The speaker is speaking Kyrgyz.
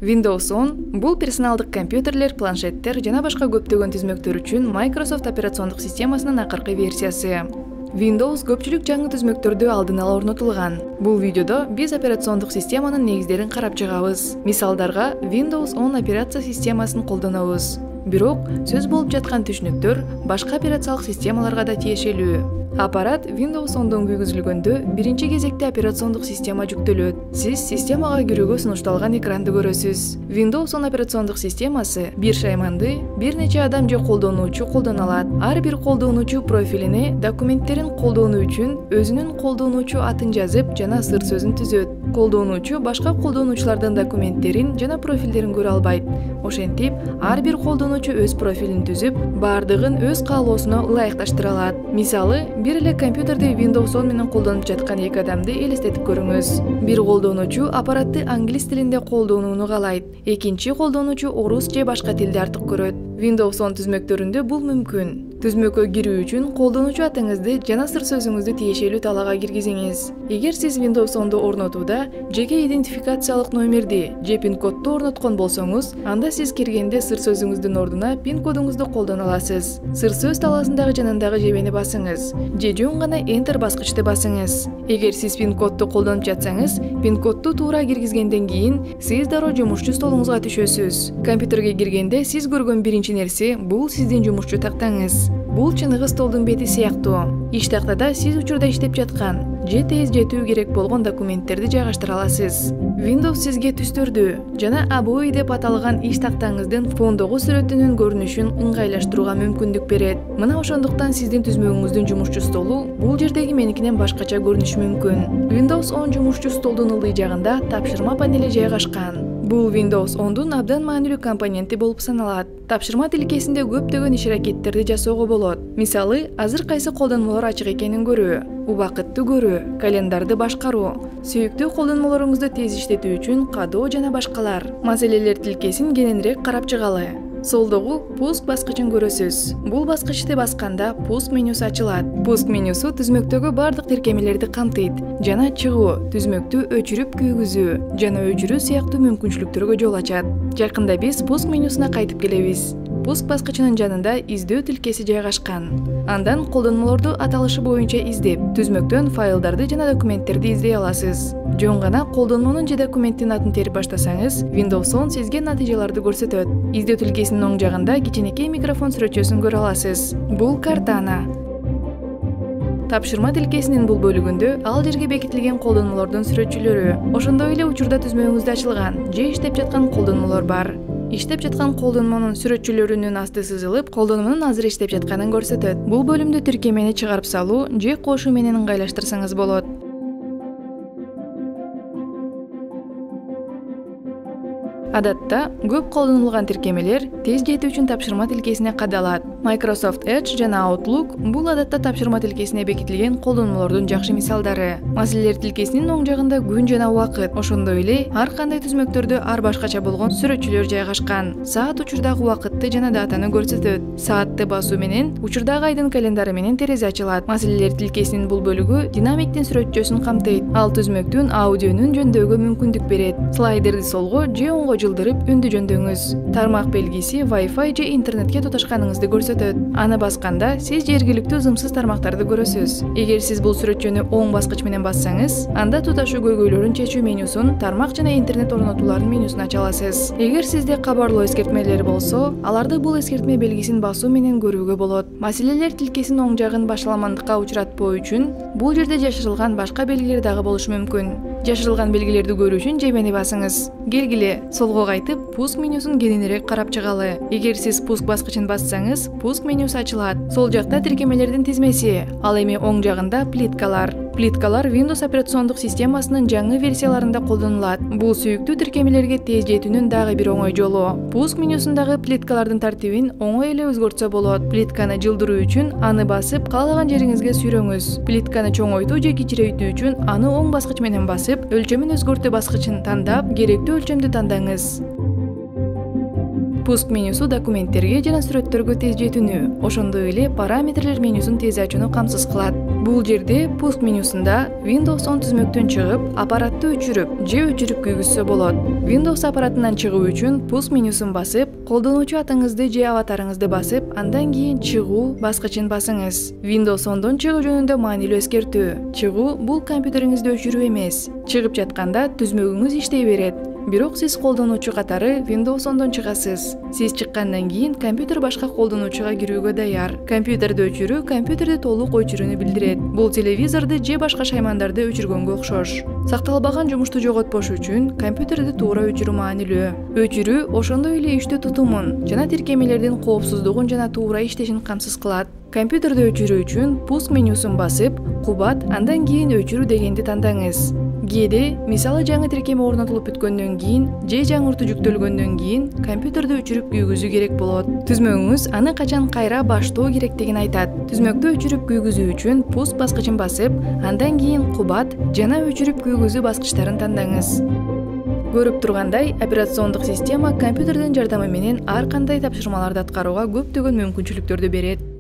Windows 10 бул персоналдык компьютерлер, планшеттер жана башка көптөгөн түзмөктөр үчүн Microsoft операциондук системасынын акыркы версиясы. Windows көпчүлүк жаңы түзмөктөрдү алдын ала орнотулган. Бул видеодо биз операциондук системанын негиздерин карап чыгабыз. Мисалдарга Windows 10 операция системасын колдонобуз. Бирок сөз болуп жаткан түшүнүктөр башка операциялык системаларга да тиешелүү. Аппарат Windows 10дон күйгүзүлгөндө биринчи кезекте операциондук система жүктөлөт. Сиз системага кирүүгө сунушталган экранды көрөсүз. Windows 10 операциондук системасы бир шайманды бир нече адам же колдонуучу колдоно алат. Ар бир колдонуучу профилине документтерин колдонуу үчүн өзүнүн колдонуучу атын жазып жана сыр сөзүн түзөт. Колдонуучу башка колдонуучулардын документтерин жана профилдерин көрө албайт. Ошентип, ар бир колдонуучу өз профилин түзүп, бардыгын өз каалоосуна ылайыкташтыра алат. Мисалы, бир эле компьютерде Windows 10 менен колдонуп жаткан эки адамды элестетип көрүңүз. Бир колдонуучу аппаратты англис тилинде колдонууну каалайт, экинчи колдонуучу орус же башка тилде артык көрөт. Windows 10 түзмөктөрүндө бул мүмкүн. Түзмөккө кирүү үчүн колдонуучу атыңызды жана сыр сөзүңүздү тиешелүү талаага киргизиңиз. Эгер сиз Windows 10ду орнотууда жеке идентификациялык номерди же пин кодду орноткон болсоңуз, анда сиз киргенде сыр сөзүңүздүн ордуна пин кодуңузду колдоно аласыз. Сыр сөз талаасындагы жанындагы жебени басыңыз же жөн гана Enter баскычты басыңыз. Эгер сиз пин кодду колдонуп жатсаңыз, пин кодду туура киргизгенден кийин сиз дароо жумушчу столуңузга түшөсүз. Компьютерге киргенде сиз көргөн биринчи нерсе бул сиздин жумушчу тактаңыз. Бул чыныгы столдун бети сыяктуу. Иш тактада сиз учурда иштеп жаткан же тез жетүү керек болгон документтерди жайгаштыра аласыз. Windows сизге түстөрдү жана обои деп аталган иш тактаңыздын фондогу сүрөтүнүн көрүнүшүн ыңгайлаштырууга мүмкүндүк берет. Мына ошондуктан сиздин түзмөгүңүздүн жумушчу столу бул жердеги меникинен башкача көрүнүшү мүмкүн. Windows 10 жумушчу столдун ылдый жагында тапшырма панели жайгашкан. Бул Windows 10дун абдан маанилүү компоненти болуп саналат. Тапшырма тилкесинде көптөгөн иш-аракеттерди жасоого болот. Мисалы, азыр кайсы колдонмолор ачык экенин көрүү, убакытты көрүү, календарды башкаруу, сүйүктүү колдонмолоруңузду тез иштетүү үчүн кадоо жана башкалар. Маселелер тилкесин кененирээк карап чыгалы. Солдогу пуск баскычын көрөсүз. Бул баскычты басканда пуск менюсу ачылат. Пуск менюсу түзмөктөгү бардык тиркемелерди камтыйт жана чыгуу, түзмөктү өчүрүп күйгүзүү жана өчүрүү сыяктуу мүмкүнчүлүктөргө жол ачат. Жакында биз пуск менюсуна кайтып келебиз. Пуск баскычынын жанында издөө тилкеси жайгашкан. Андан колдонмолорду аталышы боюнча издеп, түзмөктөн файлдарды жана документтерди издей аласыз. Жөн гана колдонмонун же документтин атын терип баштасаңыз, Windows 10 сизге натыйжаларды көрсөтөт. Издөө тилкесинин оң жагында кичинекей микрофон сүрөтчөсүн көрө аласыз. Бул Cortana. Тапшырма тилкесинин бул бөлүгүндө ал жерге бекитилген колдонмолордун сүрөтчүлөрү, ошондой эле учурда түзмөгүңүздө ачылган же иштеп жаткан колдонмолор бар. Иштеп жаткан колдонмонун сүрөтчүлөрүнүн асты сызылып, колдонмонун азыр иштеп жатканын көрсөтөт. Бул бөлүмдө тиркемени чыгарып салуу же кошуу менен ыңгайлаштырсаңыз болот. Адатта көп колдонулган тиркемелер тез жетүү үчүн тапшырма тилкесине кадалат. Microsoft Edge жана Outlook бул адатта тапшырма тилкесине бекитилген колдонмолордун жакшы мисалдары. Маселелер тилкесинин оң жагында күн жана убакыт, ошондой эле ар кандай түзмөктөрдө ар башкача болгон сүрөтчүлөр жайгашкан. Саат учурдагы убакытты жана датаны көрсөтөт. Саатты басуу менен учурдагы айдын календары менен терезе ачылат. Маселелер тилкесинин бул бөлүгү динамиктин сүрөтчөсүн камтыйт. Ал түзмөктүн аудионун жөндөөгө мүмкүндүк берет. Слайдерди солго же оңго жылдырып үндү жөндөңүз. Тармак белгиси Wi-Fi же интернетке туташканыңызды көрсөтөт. Аны басканда сиз жергиликтүү зымсыз тармактарды көрөсүз. Эгер сиз бул сүрөтчөнү оң баскыч менен бассаңыз, анда туташуу көйгөйлөрүн чечүү менюсун, тармак жана интернет орнотуулардын менюсун ача аласыз. Эгер сизде кабарлоо эскертмелери болсо, аларды бул эскертме белгисин басуу менен көрүүгө болот. Маселелер тилкесинин оң жагын башаламандыкка учуратпоо үчүн бул жерде жашырылган башка белгилер дагы болушу мүмкүн. Жашырылган белгилерди көрүү үчүн жебени басыңыз. Келгиле, солго кайтып, пуск менюсун кененирээк карап чыгалы. Эгер сиз пуск баскычын бассаңыз, пуск менюсу ачылат. Сол жакта тиркемелердин тизмеси, ал эми оң жагында плиткалар. Плиткалар Windows операциондук системасынын жаңы версияларында колдонулат. Бул сүйүктүү тиркемелерге тез жетүүнүн дагы бир оңой жолу. Пуск менюсундагы плиткалардын тартибин оңой эле өзгөртсө болот. Плитканы жылдыруу үчүн аны басып, каалаган жериңизге сүйрөңүз. Плитканы чоңойтуу же кичирейтүү үчүн аны оң баскыч менен басып, өлчөмүн өзгөртүү баскычын тандап, керектүү өлчөмдү тандаңыз. Пуск менюсу документтерге жана сүрөттөргө тез жетүүнү, ошондой эле параметрлер менюсун тез ачууну камсыз кылат. Бул жерде пуск менюсунда Windows 10 түзмөктөн чыгып, аппаратты өчүрүп же өчүрүп күйгүзсө болот. Windows аппаратынан чыгуу үчүн пуск менюсун басып, колдонуучу атыңызды же аватарыңызды басып, андан кийин чыгуу баскычын басыңыз. Windows 10дон чыгуу жөнүндө маанилүү эскертүү. Чыгуу бул компьютериңизди өчүрүү эмес. Чыгып жатканда түзмөгүңүз иштей берет. Бирок сиз колдонуучу катары Windows 10дон чыгасыз. Сиз чыккандан кийин компьютер башка колдонуучуга кирүүгө даяр. Компьютерди өчүрүү компьютерди толук өчүрүүнү билдирет. Бул телевизорду же башка шаймандарды өчүргөнгө окшош. Сакталбаган жумушту жоготпош үчүн компьютерди туура өчүрүү маанилүү. Өчүрүү ошондой эле иштөө тутумун жана тиркемелердин коопсуздугун жана туура иштешин камсыз кылат. Компьютерди өчүрүү үчүн пуск менюсун басып, кубат, андан кийин өчүрүү дегенди тандаңыз. Кээде, мисалы жаңы тиркеме орнотулуп бүткөндөн кийин же жаңыртуу жүктөлгөндөн кийин компьютерди өчүрүп күйгүзүү керек болот. Түзмөгүңүз аны качан кайра баштоо керектигин айтат. Түзмөктү өчүрүп күйгүзүү үчүн пуск баскычын басып, андан кийин кубат жана өчүрүп күйгүзүү баскычтарын тандаңыз. Көрүп тургандай, операциондук система компьютердин жардамы менен ар кандай тапшырмаларды аткарууга көптөгөн мүмкүнчүлүктөрдү берет.